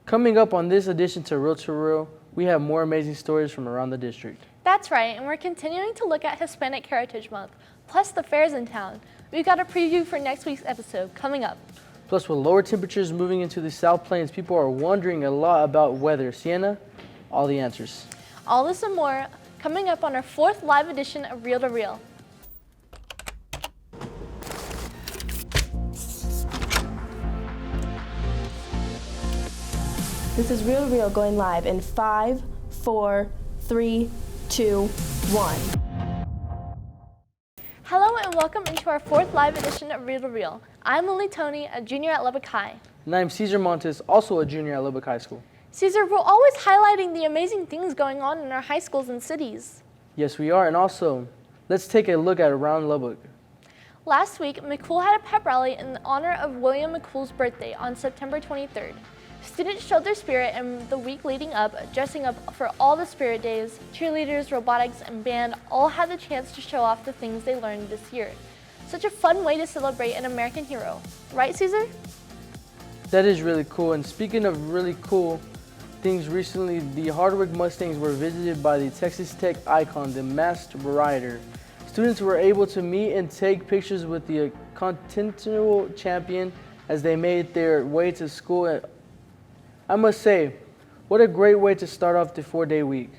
Coming up on this edition to Real to Real, we have more amazing stories from around the district. That's right, and we're continuing to look at Hispanic Heritage Month, plus the fairs in town. We've got a preview for next week's episode coming up. Plus, with lower temperatures moving into the South Plains, people are wondering a lot about weather. Sienna, all the answers. All this and more coming up on our 4th live edition of Real to Real. This is Real to Real going live in 5, 4, 3, 2, 1. Hello and welcome into our 4th live edition of Real to Real. I'm Lily Tony, a junior at Lubbock High. And I'm Cesar Montes, also a junior at Lubbock High School. Cesar, we're always highlighting the amazing things going on in our high schools and cities. Yes, we are, and also, let's take a look at around Lubbock. Last week, McCool had a pep rally in honor of William McCool's birthday on September 23rd. Students showed their spirit in the week leading up, dressing up for all the spirit days. Cheerleaders, robotics, and band all had the chance to show off the things they learned this year. Such a fun way to celebrate an American hero. Right, Cesar? That is really cool, and speaking of really cool things, recently the Hardwick Mustangs were visited by the Texas Tech icon, the Masked Rider. Students were able to meet and take pictures with the Continental Champion as they made their way to school. I must say, what a great way to start off the 4-day week.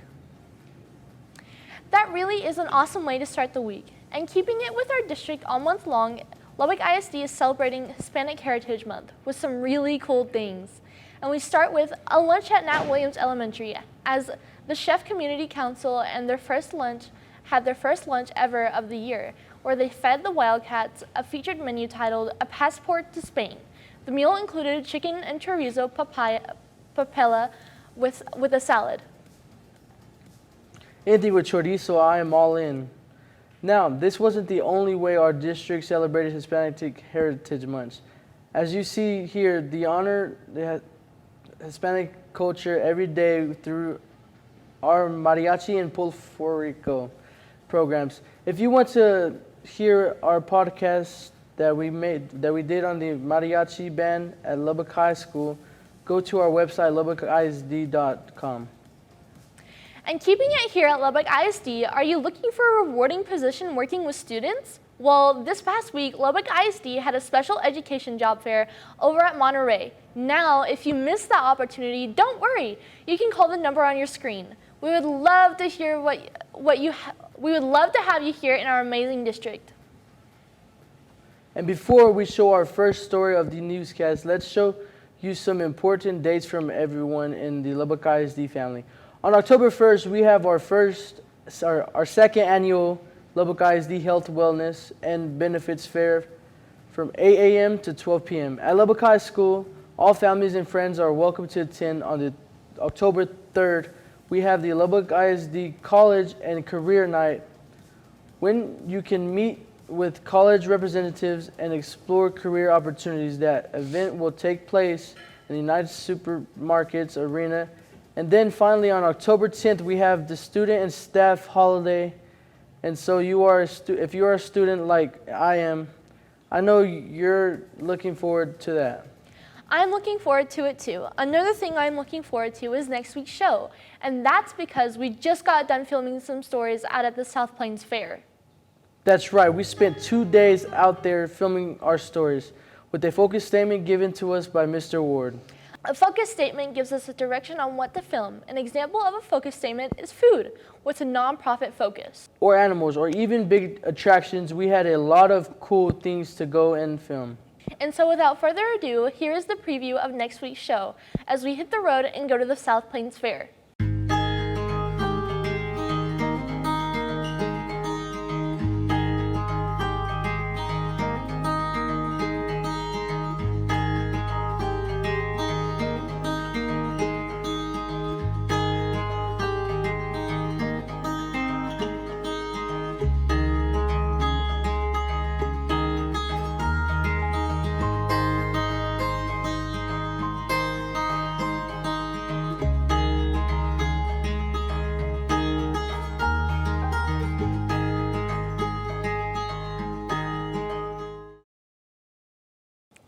That really is an awesome way to start the week. And keeping it with our district all month long, Lubbock ISD is celebrating Hispanic Heritage Month with some really cool things. And we start with a lunch at Nat Williams Elementary, as the Chef Community Council and had their first lunch ever of the year, where they fed the Wildcats a featured menu titled A Passport to Spain. The meal included chicken and chorizo papella with a salad. Anything with chorizo, I am all in. Now, this wasn't the only way our district celebrated Hispanic Heritage Month. As you see here, the honor the Hispanic culture every day through our mariachi and folklorico programs. If you want to hear our podcast that we did on the mariachi band at Lubbock High School, go to our website, lubbockisd.com. And keeping it here at Lubbock ISD, are you looking for a rewarding position working with students? Well, this past week, Lubbock ISD had a special education job fair over at Monterey. Now, if you missed that opportunity, don't worry. You can call the number on your screen. We would love to hear we would love to have you here in our amazing district. And before we show our first story of the newscast, let's show you some important dates from everyone in the Lubbock ISD family. On October 1st, we have our second annual Lubbock ISD Health, Wellness, and Benefits Fair from 8 a.m. to 12 p.m. At Lubbock High School, all families and friends are welcome to attend. On the October 3rd, we have the Lubbock ISD College and Career Night, when you can meet with college representatives and explore career opportunities. That event will take place in the United Supermarkets Arena. And then finally on October 10th, we have the Student and Staff Holiday. And so if you are a student like I am, I know you're looking forward to that. I'm looking forward to it too. Another thing I'm looking forward to is next week's show. And that's because we just got done filming some stories out at the South Plains Fair. That's right, we spent 2 days out there filming our stories with a focus statement given to us by Mr. Ward. A focus statement gives us a direction on what to film. An example of a focus statement is food, with a nonprofit focus. Or animals, or even big attractions. We had a lot of cool things to go and film. And so without further ado, here is the preview of next week's show as we hit the road and go to the South Plains Fair.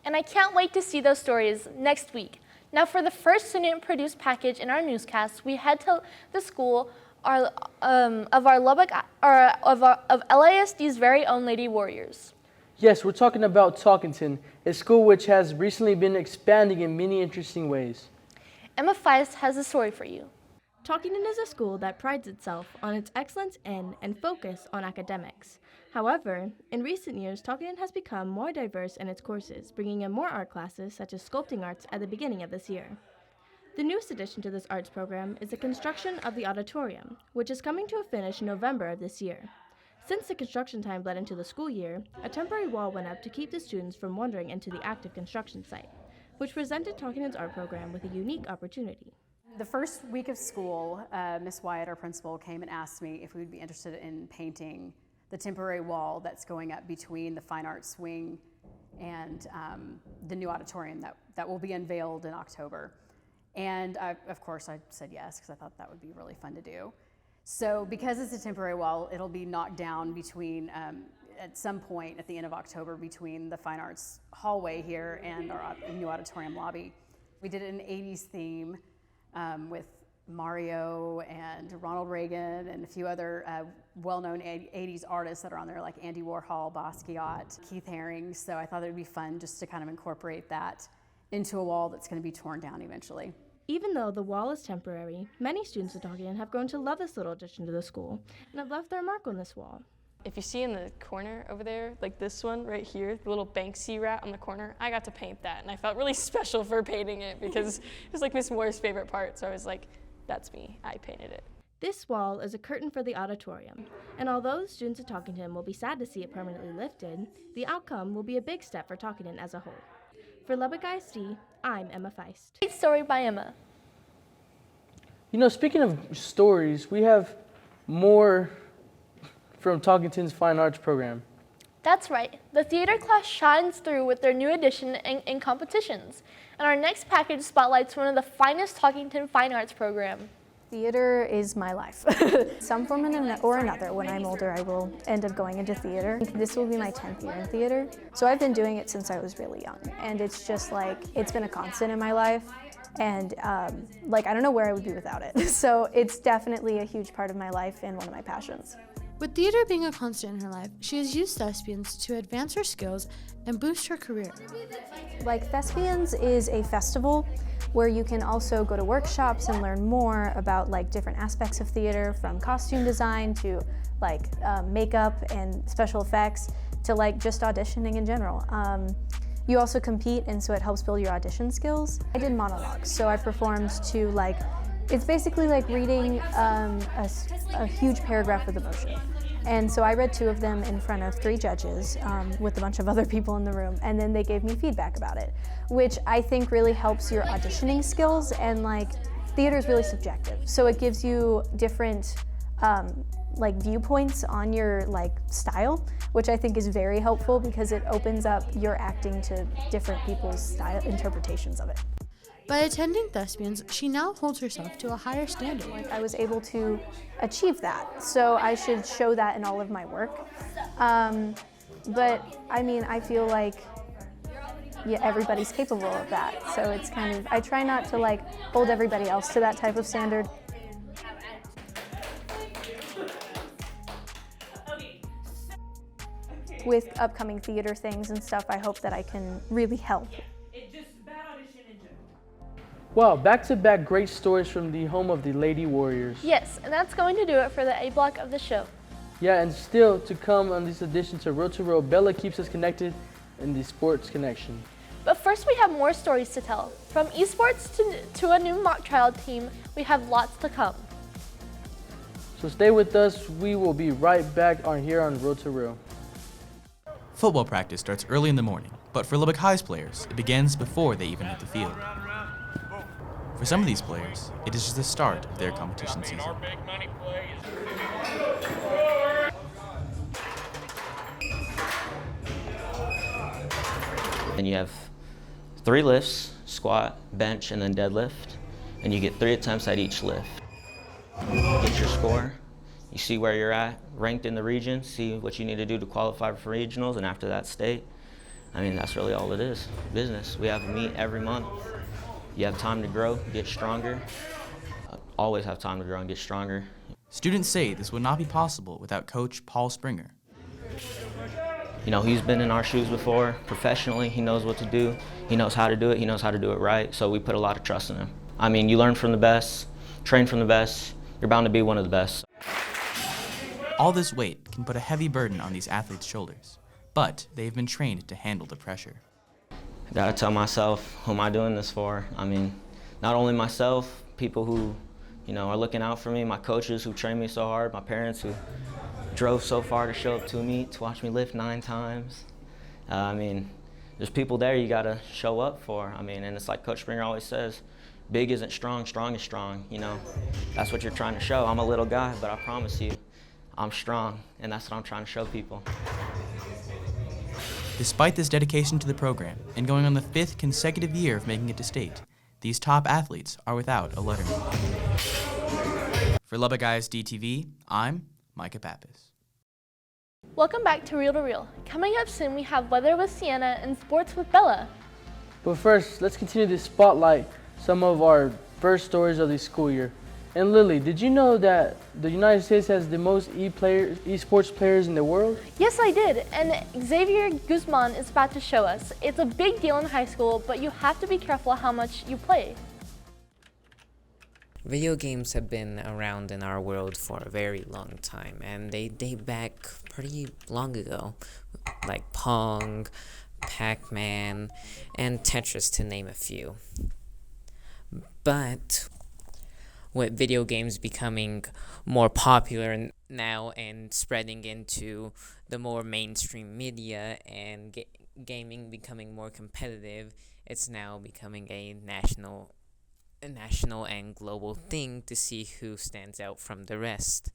And I can't wait to see those stories next week. Now for the first student-produced package in our newscast, we head to the school of LASD's very own Lady Warriors. Yes, we're talking about Talkington, a school which has recently been expanding in many interesting ways. Emma Feist has a story for you. Talkington is a school that prides itself on its excellence in and focus on academics. However, in recent years, Talkington has become more diverse in its courses, bringing in more art classes such as sculpting arts at the beginning of this year. The newest addition to this arts program is the construction of the auditorium, which is coming to a finish in November of this year. Since the construction time bled into the school year, a temporary wall went up to keep the students from wandering into the active construction site, which presented Talkington's art program with a unique opportunity. The first week of school, Miss Wyatt, our principal, came and asked me if we would be interested in painting the temporary wall that's going up between the fine arts wing and the new auditorium that will be unveiled in October. And of course I said yes, because I thought that would be really fun to do. So because it's a temporary wall, it'll be knocked down between, at some point at the end of October, between the fine arts hallway here and our new auditorium lobby. We did an 80s theme with Mario and Ronald Reagan and a few other well-known 80s artists that are on there, like Andy Warhol, Basquiat, Keith Haring. So I thought it would be fun just to kind of incorporate that into a wall that's going to be torn down eventually. Even though the wall is temporary, many students at Talkington have grown to love this little addition to the school and have left their mark on this wall. If you see in the corner over there, like this one right here, the little Banksy rat on the corner, I got to paint that, and I felt really special for painting it because it was like Miss Moore's favorite part, so I was like, that's me, I painted it. This wall is a curtain for the auditorium, and although the students at Talkington will be sad to see it permanently lifted, the outcome will be a big step for Talkington as a whole. For Lubbock ISD, I'm Emma Feist. Great story by Emma. You know, speaking of stories, we have more from Talkington's Fine Arts program. That's right. The theater class shines through with their new addition in competitions. And our next package spotlights one of the finest Talkington Fine Arts program. Theater is my life. Some form or another, when I'm older, I will end up going into theater. This will be my 10th year in theater. So I've been doing it since I was really young. And it's just like, it's been a constant in my life. And like, I don't know where I would be without it. So it's definitely a huge part of my life and one of my passions. With theater being a constant in her life, she has used Thespians to advance her skills and boost her career. Like, Thespians is a festival where you can also go to workshops and learn more about like different aspects of theater, from costume design to like makeup and special effects to like just auditioning in general. You also compete, and so it helps build your audition skills. I did monologues, so I performed to like, it's basically like reading a huge paragraph with emotion. And so I read 2 of them in front of 3 judges with a bunch of other people in the room, and then they gave me feedback about it, which I think really helps your auditioning skills. And like, theater is really subjective, so it gives you different like viewpoints on your like style, which I think is very helpful because it opens up your acting to different people's style interpretations of it. By attending Thespians, she now holds herself to a higher standard. I was able to achieve that, so I should show that in all of my work. But I mean, I feel like everybody's capable of that, so it's kind of, I try not to like hold everybody else to that type of standard. With upcoming theater things and stuff, I hope that I can really help. Wow, back-to-back great stories from the home of the Lady Warriors. Yes, and that's going to do it for the A block of the show. Yeah, and still to come on this edition to Road to Row, Bella keeps us connected in the Sports Connection. But first we have more stories to tell. From esports to a new mock trial team, we have lots to come. So stay with us. We will be right back here on Road to Row. Football practice starts early in the morning, but for Lubbock High's players, it begins before they even hit the field. For some of these players, it is just the start of their competition season. And you have 3 lifts, squat, bench, and then deadlift, and you get 3 attempts at each lift. Get your score, you see where you're at, ranked in the region, see what you need to do to qualify for regionals, and after that, state. I mean, that's really all it is, business. We have a meet every month. You have time to grow, get stronger. Always have time to grow and get stronger. Students say this would not be possible without Coach Paul Springer. You know, he's been in our shoes before professionally. He knows what to do. He knows how to do it. He knows how to do it right. So we put a lot of trust in him. I mean, you learn from the best, train from the best. You're bound to be one of the best. All this weight can put a heavy burden on these athletes' shoulders, but they've been trained to handle the pressure. I gotta tell myself, who am I doing this for? I mean, not only myself, people who, you know, are looking out for me, my coaches who trained me so hard, my parents who drove so far to show up to me, to watch me lift 9 times. I mean, there's people there you gotta show up for. I mean, and it's like Coach Springer always says, big isn't strong, strong is strong, you know. That's what you're trying to show. I'm a little guy, but I promise you, I'm strong, and that's what I'm trying to show people. Despite this dedication to the program and going on the 5th consecutive year of making it to state, these top athletes are without a letterman. For Lubbock ISD TV, I'm Micah Pappas. Welcome back to Reel to Reel. Coming up soon, we have Weather with Sienna and Sports with Bella. But first, let's continue to spotlight some of our first stories of the school year. And Lily, did you know that the United States has the most esports players in the world? Yes, I did, and Xavier Guzman is about to show us. It's a big deal in high school, but you have to be careful how much you play. Video games have been around in our world for a very long time, and they date back pretty long ago, like Pong, Pac-Man, and Tetris, to name a few. But with video games becoming more popular now and spreading into the more mainstream media and gaming becoming more competitive, it's now becoming a national and global thing to see who stands out from the rest.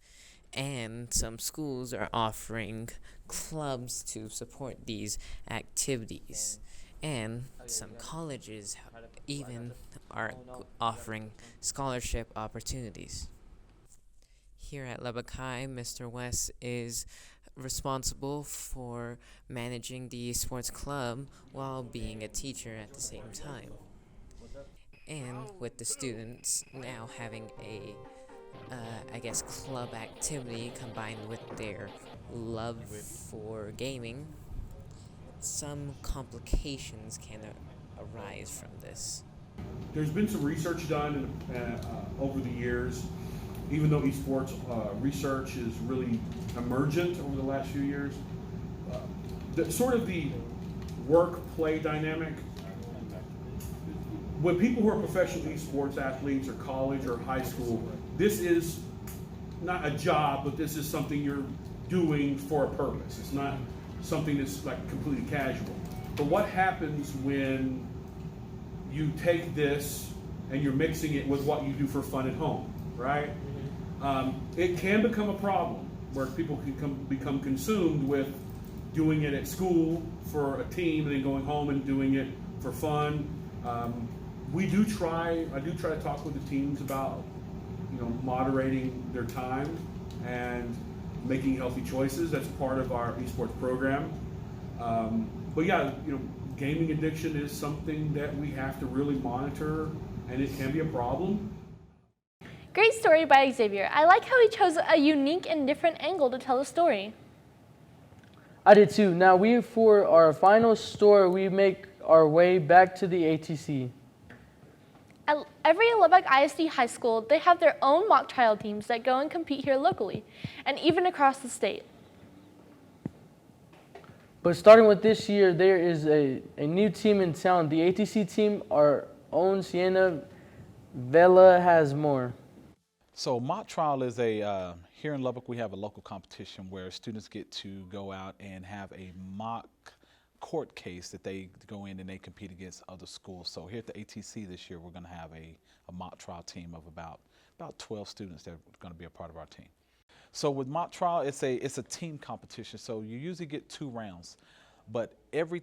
And some schools are offering clubs to support these activities. And some colleges even are offering scholarship opportunities. Here at Lubbock High, Mr. West is responsible for managing the sports club while being a teacher at the same time. And with the students now having a club activity combined with their love for gaming, some complications can arise from this. There's been some research done over the years, even though esports research is really emergent over the last few years. The work-play dynamic, when people who are professional esports athletes or college or high school, this is not a job, but this is something you're doing for a purpose. It's not something that's like completely casual. But what happens when you take this and you're mixing it with what you do for fun at home, right? It can become a problem where people can become consumed with doing it at school for a team and then going home and doing it for fun. I do try to talk with the teams about, moderating their time and making healthy choices. That's part of our esports program. But yeah, gaming addiction is something that we have to really monitor, and it can be a problem. Great story by Xavier. I like how he chose a unique and different angle to tell the story. I did too. Now for our final story, we make our way back to the ATC. At every Lubbock ISD high school, they have their own mock trial teams that go and compete here locally, and even across the state. But starting with this year, there is a new team in town. The ATC team, our own Sienna Vela has more. So mock trial is here in Lubbock, we have a local competition where students get to go out and have a mock court case that they go in and they compete against other schools. So here at the ATC this year, we're going to have a mock trial team of about 12 students that are going to be a part of our team. So with mock trial, it's a team competition. So you usually get 2 rounds, but every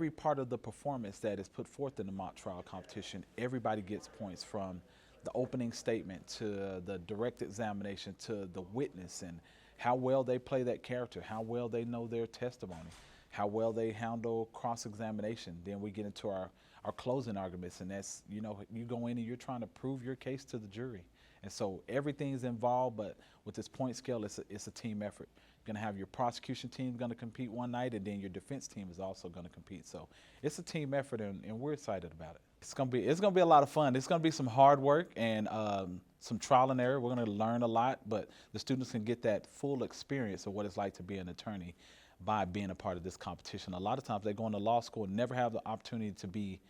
part of the performance that is put forth in the mock trial competition, everybody gets points, from the opening statement to the direct examination to the witness, and how well they play that character, how well they know their testimony, how well they handle cross-examination. Then we get into our our closing arguments, and that's, you know, you go in and you're trying to prove your case to the jury. And so everything's involved, but with this point scale, it's a team effort. You're gonna have your prosecution team gonna compete one night, and then your defense team is also gonna compete. So it's a team effort, and we're excited about it. It's gonna be a lot of fun. It's gonna be some hard work and some trial and error. We're gonna learn a lot, but the students can get that full experience of what it's like to be an attorney by being a part of this competition. A lot of times they go into law school and never have the opportunity to be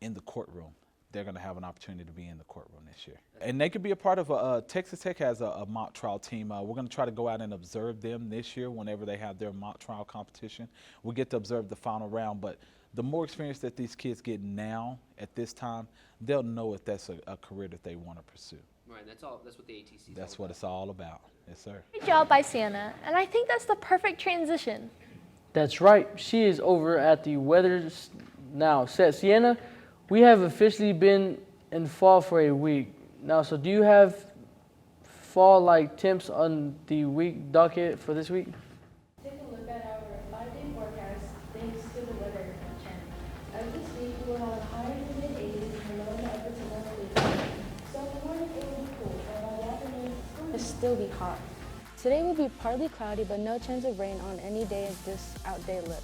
in the courtroom. They're going to have an opportunity to be in the courtroom this year. And they could be a part of, Texas Tech has a mock trial team. We're going to try to go out and observe them this year whenever they have their mock trial competition. We get to observe the final round, but the more experience that these kids get now at this time, they'll know if that's a career that they want to pursue. Right, that's what the ATC is. That's what it's all about. Yes, sir. Great job by Sienna, and I think that's the perfect transition. That's right. She is over at the Weather Now set. Sienna, we have officially been in fall for a week now. So do you have fall-like temps on the week docket for this week? Take a look at our 5-day forecast thanks to the Weather Channel. As this week, we will have high in the mid-80s and low in the upper to low 80s. So in the morning, it will be cool, and by the afternoon, it will still be hot. Today will be partly cloudy, but no chance of rain on any day as this out day look.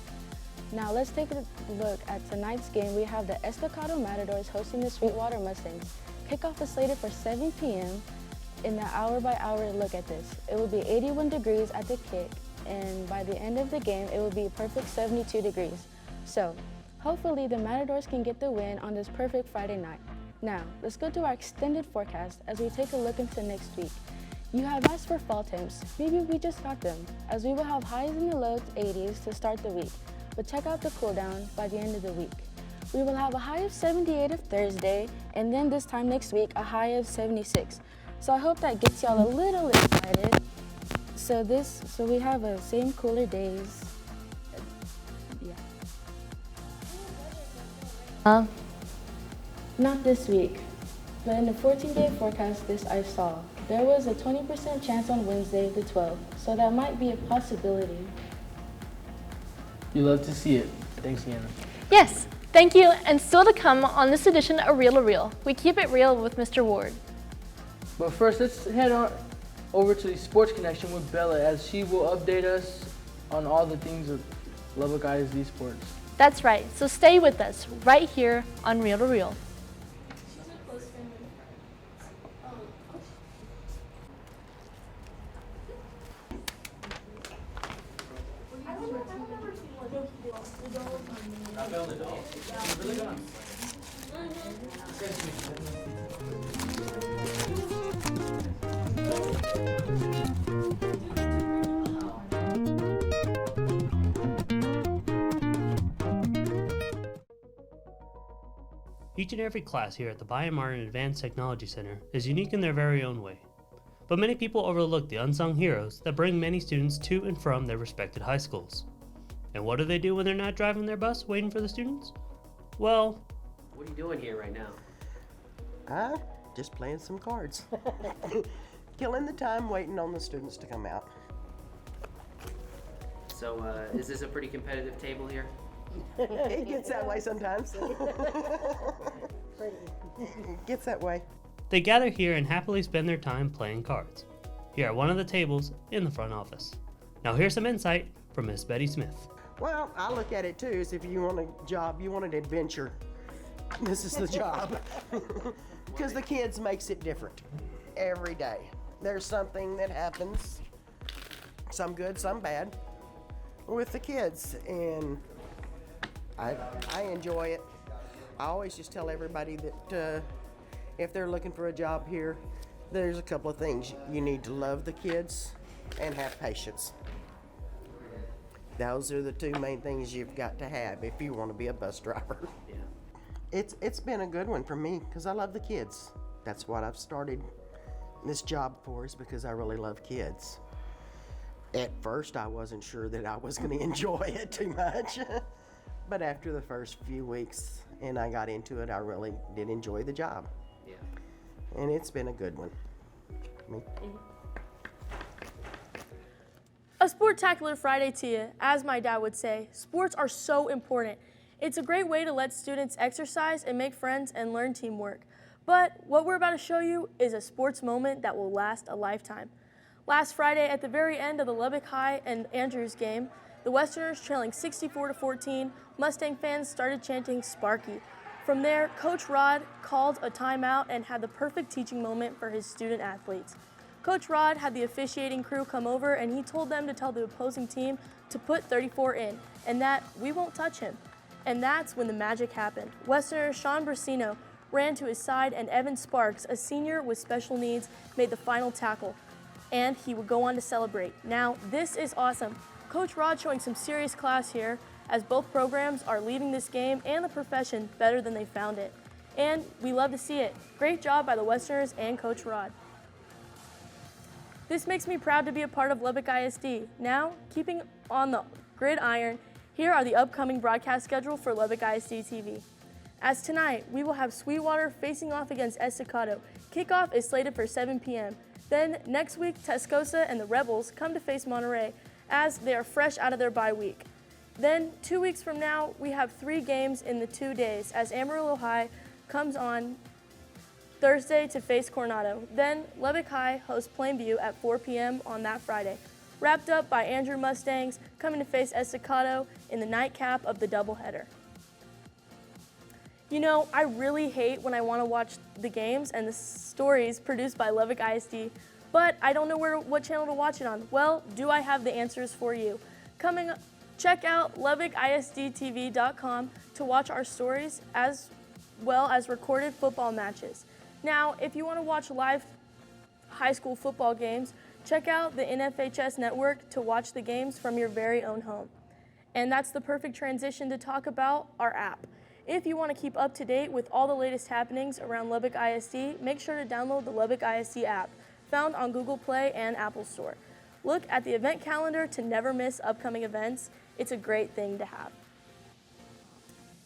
Now let's take a look at tonight's game. We have the Estacado Matadors hosting the Sweetwater Mustangs. Kickoff is slated for 7 p.m. in the hour-by-hour look at this. It will be 81 degrees at the kick, and by the end of the game, it will be a perfect 72 degrees. So, hopefully the Matadors can get the win on this perfect Friday night. Now, let's go to our extended forecast as we take a look into next week. You have asked for fall temps. Maybe we just got them, as we will have highs in the low 80s to start the week. But check out the cool down by the end of the week. We will have a high of 78 of Thursday, and then this time next week, a high of 76. So I hope that gets y'all a little excited. So we have a same cooler days. Yeah. Not this week, but in the 14-day forecast this I saw, there was a 20% chance on Wednesday the 12th, so that might be a possibility. You love to see it. Thanks, Sienna. Yes, thank you, and still to come on this edition of Reel to Real. We keep it real with Mr. Ward. But first, let's head on over to the Sports Connection with Bella, as she will update us on all the things of Lubbock ISD sports. That's right, so stay with us right here on Reel to Real. Each and every class here at the Bayard Martin Advanced Technology Center is unique in their very own way. But many people overlook the unsung heroes that bring many students to and from their respected high schools. And what do they do when they're not driving their bus waiting for the students? Well, What are you doing here right now? Just playing some cards. Killing the time waiting on the students to come out. So, is this a pretty competitive table here? It gets that way sometimes. It gets that way. they gather here and happily spend their time playing cards, here at one of the tables in the front office. Now here's some insight from Miss Betty Smith. Well, I look at it too as if you want a job, you want an adventure. This is the job. Because the kids makes it different every day. There's something that happens, some good, some bad, with the kids, and I enjoy it. I always just tell everybody that if they're looking for a job here, there's a couple of things. You need to love the kids and have patience. Those are the two main things you've got to have if you want to be a bus driver. Yeah. It's been a good one for me because I love the kids. That's what I've started this job for, is because I really love kids. At first, I wasn't sure that I was going to enjoy it too much. But after the first few weeks and I got into it, I really did enjoy the job. Yeah. And it's been a good one. A sportacular Friday to you. As my dad would say, sports are so important. It's a great way to let students exercise and make friends and learn teamwork. But what we're about to show you is a sports moment that will last a lifetime. Last Friday, at the very end of the Lubbock High and Andrews game, the Westerners trailing 64-14, Mustang fans started chanting Sparky. From there, Coach Rod called a timeout and had the perfect teaching moment for his student athletes. Coach Rod had the officiating crew come over and he told them to tell the opposing team to put 34 in and that we won't touch him. And that's when the magic happened. Westerner Sean Brasino ran to his side and Evan Sparks, a senior with special needs, made the final tackle. And he would go on to celebrate. Now, this is awesome. Coach Rod showing some serious class here as both programs are leaving this game and the profession better than they found it. And we love to see it. Great job by the Westerners and Coach Rod. This makes me proud to be a part of Lubbock ISD. Now, keeping on the gridiron, here are the upcoming broadcast schedule for Lubbock ISD TV. As tonight, we will have Sweetwater facing off against Estacado. Kickoff is slated for 7 p.m. Then next week, Tascosa and the Rebels come to face Monterey as they are fresh out of their bye week. Then 2 weeks from now, we have 3 games in the 2 days as Amarillo High comes on Thursday to face Coronado. Then Lubbock High hosts Plainview at 4 p.m. on that Friday. Wrapped up by Andrew Mustangs coming to face Estacado in the nightcap of the doubleheader. You know, I really hate when I want to watch the games and the stories produced by Lubbock ISD, but I don't know what channel to watch it on. Well, do I have the answers for you? Check out LubbockISDTV.com to watch our stories as well as recorded football matches. Now, if you want to watch live high school football games, check out the NFHS network to watch the games from your very own home. And that's the perfect transition to talk about our app. If you want to keep up to date with all the latest happenings around Lubbock ISD, make sure to download the Lubbock ISD app, found on Google Play and Apple Store. Look at the event calendar to never miss upcoming events. It's a great thing to have.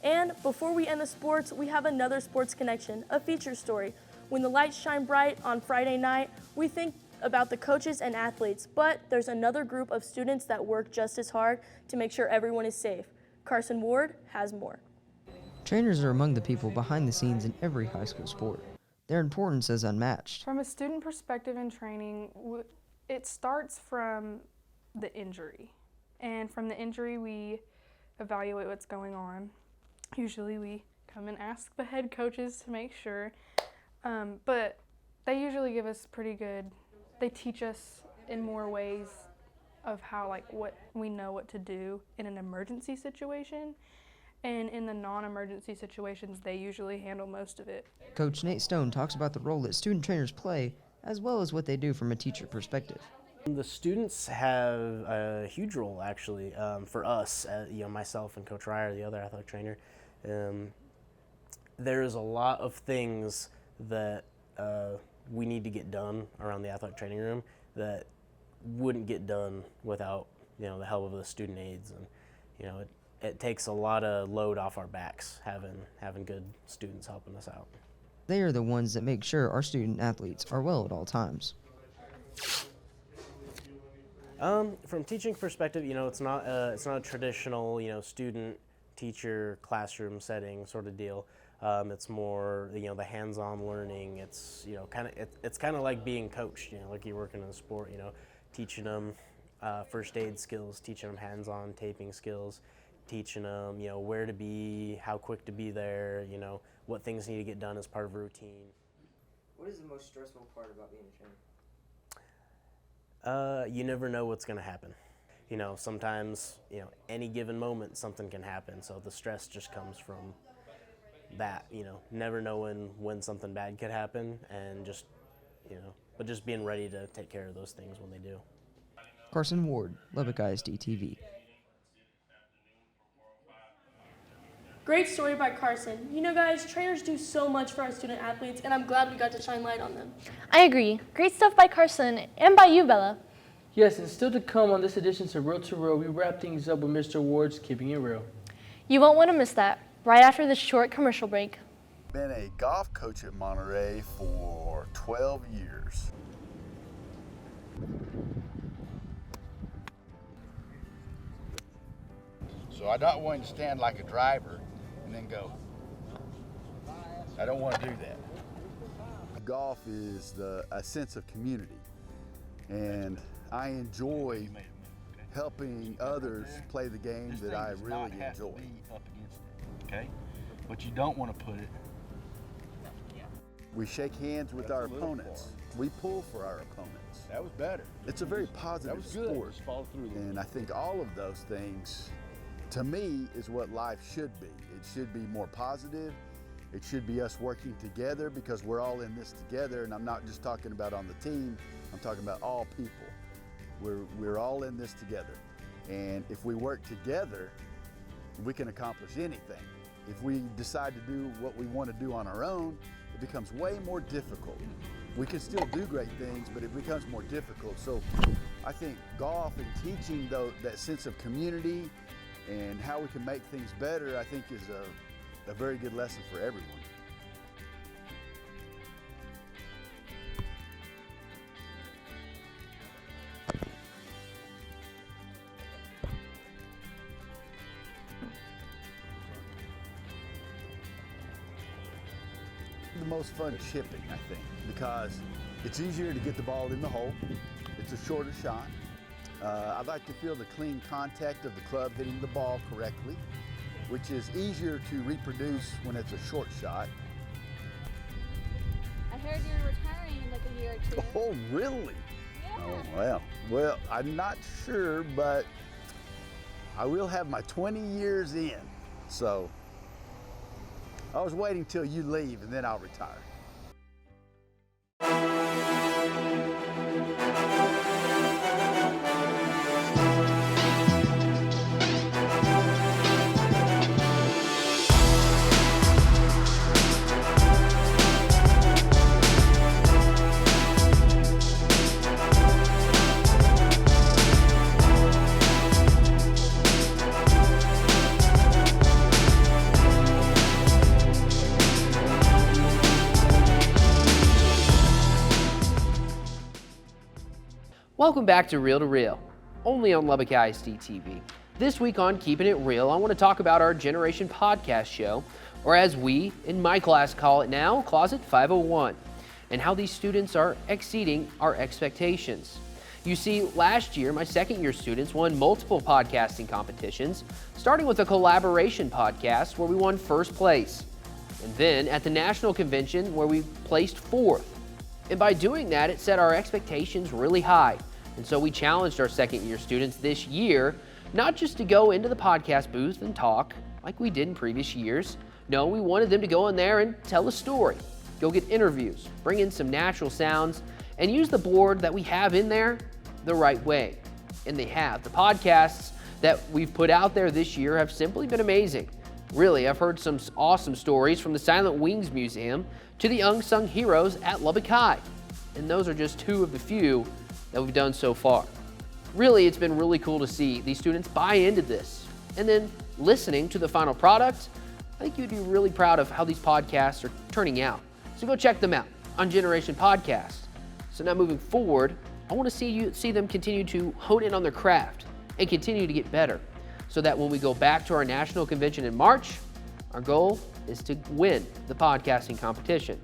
And before we end the sports, we have another sports connection, a feature story. When the lights shine bright on Friday night, we think about the coaches and athletes, but there's another group of students that work just as hard to make sure everyone is safe. Carson Ward has more. Trainers are among the people behind the scenes in every high school sport. Their importance is unmatched. From a student perspective in training, it starts from the injury. And from the injury, we evaluate what's going on. Usually we come and ask the head coaches to make sure, but they usually give us they teach us in more ways of how, what we know what to do in an emergency situation. And in the non-emergency situations, they usually handle most of it. Coach Nate Stone talks about the role that student trainers play, as well as what they do from a teacher perspective. The students have a huge role, actually, for us, myself and Coach Ryer, the other athletic trainer. There's a lot of things that we need to get done around the athletic training room that wouldn't get done without, the help of the student aides. And, it takes a lot of load off our backs having good students helping us out. They are the ones that make sure our student athletes are well at all times. From teaching perspective, it's not a traditional, student teacher classroom setting sort of deal. It's more, the hands-on learning. It's, it's kind of like being coached, like you're working in a sport, teaching them first aid skills, teaching them hands-on taping skills, teaching them, where to be, how quick to be there, what things need to get done as part of a routine. What is the most stressful part about being a trainer? You never know what's going to happen. Sometimes, any given moment something can happen, so the stress just comes from that, never knowing when something bad could happen and just, but just being ready to take care of those things when they do. Carson Ward, Lubbock ISD TV. Great story by Carson. You know, guys, trainers do so much for our student athletes, and I'm glad we got to shine light on them. I agree. Great stuff by Carson and by you, Bella. Yes, and still to come on this edition of Real to Real, we wrap things up with Mr. Ward's Keeping It Real. You won't want to miss that right after this short commercial break. Been a golf coach at Monterey for 12 years. So I don't want to stand like a driver and then go. I don't want to do that. Golf is a sense of community, and I enjoy helping others play the game that I really enjoy. Up against it, okay? But you don't want to put it. We shake hands with our opponents. We pull for our opponents. That was better. It's a very positive sport. Just follow through. And I think all of those things, to me, is what life should be. It should be more positive. It should be us working together because we're all in this together. And I'm not just talking about on the team, I'm talking about all people. We're all in this together. And if we work together, we can accomplish anything. If we decide to do what we want to do on our own, it becomes way more difficult. We can still do great things, but it becomes more difficult. So I think golf and teaching that sense of community and how we can make things better, I think is a very good lesson for everyone. The most fun chipping, I think, because it's easier to get the ball in the hole. It's a shorter shot. I like to feel the clean contact of the club hitting the ball correctly, which is easier to reproduce when it's a short shot. I heard you're retiring in like a year or two. Oh, really? Yeah. Oh, well, I'm not sure, but I will have my 20 years in, so I was waiting till you leave and then I'll retire. Welcome back to Reel, only on Lubbock ISD TV. This week on Keeping It Real, I want to talk about our Generation Podcast show, or as we in my class call it now, Closet 501, and how these students are exceeding our expectations. You see, last year, my second year students won multiple podcasting competitions, starting with a collaboration podcast where we won first place, and then at the national convention where we placed fourth. And by doing that, it set our expectations really high. And so we challenged our second year students this year, not just to go into the podcast booth and talk like we did in previous years. No, we wanted them to go in there and tell a story, go get interviews, bring in some natural sounds, and use the board that we have in there the right way. And they have. The podcasts that we've put out there this year have simply been amazing. Really, I've heard some awesome stories from the Silent Wings Museum to the Unsung Heroes at Lubbock High. And those are just two of the few that we've done so far. Really, it's been really cool to see these students buy into this. And then listening to the final product, I think you'd be really proud of how these podcasts are turning out. So go check them out on Generation Podcast. So now moving forward, I want to see them continue to hone in on their craft and continue to get better, so that when we go back to our national convention in March, our goal is to win the podcasting competition.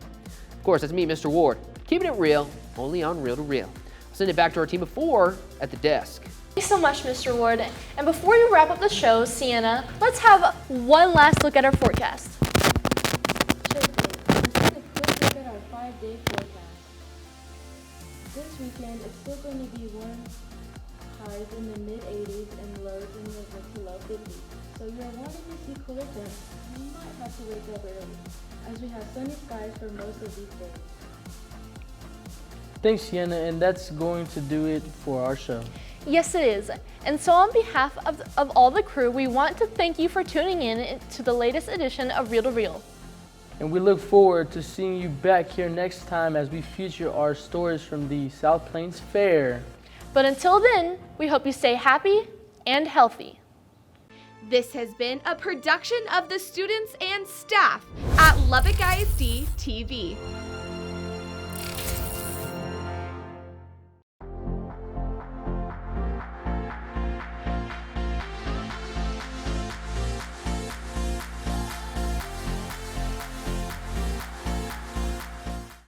Of course, that's me, Mr. Ward, keeping it real, only on Reel to Reel. I'll send it back to our team of 4 at the desk. Thank you so much, Mr. Ward. And before we wrap up the show, Sienna, let's have one last look at our forecast. Sure thing. Let's take a quick look at our 5-day forecast. This weekend, it's still going to be warm, highs in the mid-80s and lows in the mid to low 50s. So you're wanting to see cooler temps, you might have to wake up early, as we have sunny skies for most of these days. Thanks, Sienna, and that's going to do it for our show. Yes, it is. And so on behalf of all the crew, we want to thank you for tuning in to the latest edition of Reel to Reel. And we look forward to seeing you back here next time as we feature our stories from the South Plains Fair. But until then, we hope you stay happy and healthy. This has been a production of the students and staff at Lubbock ISD TV.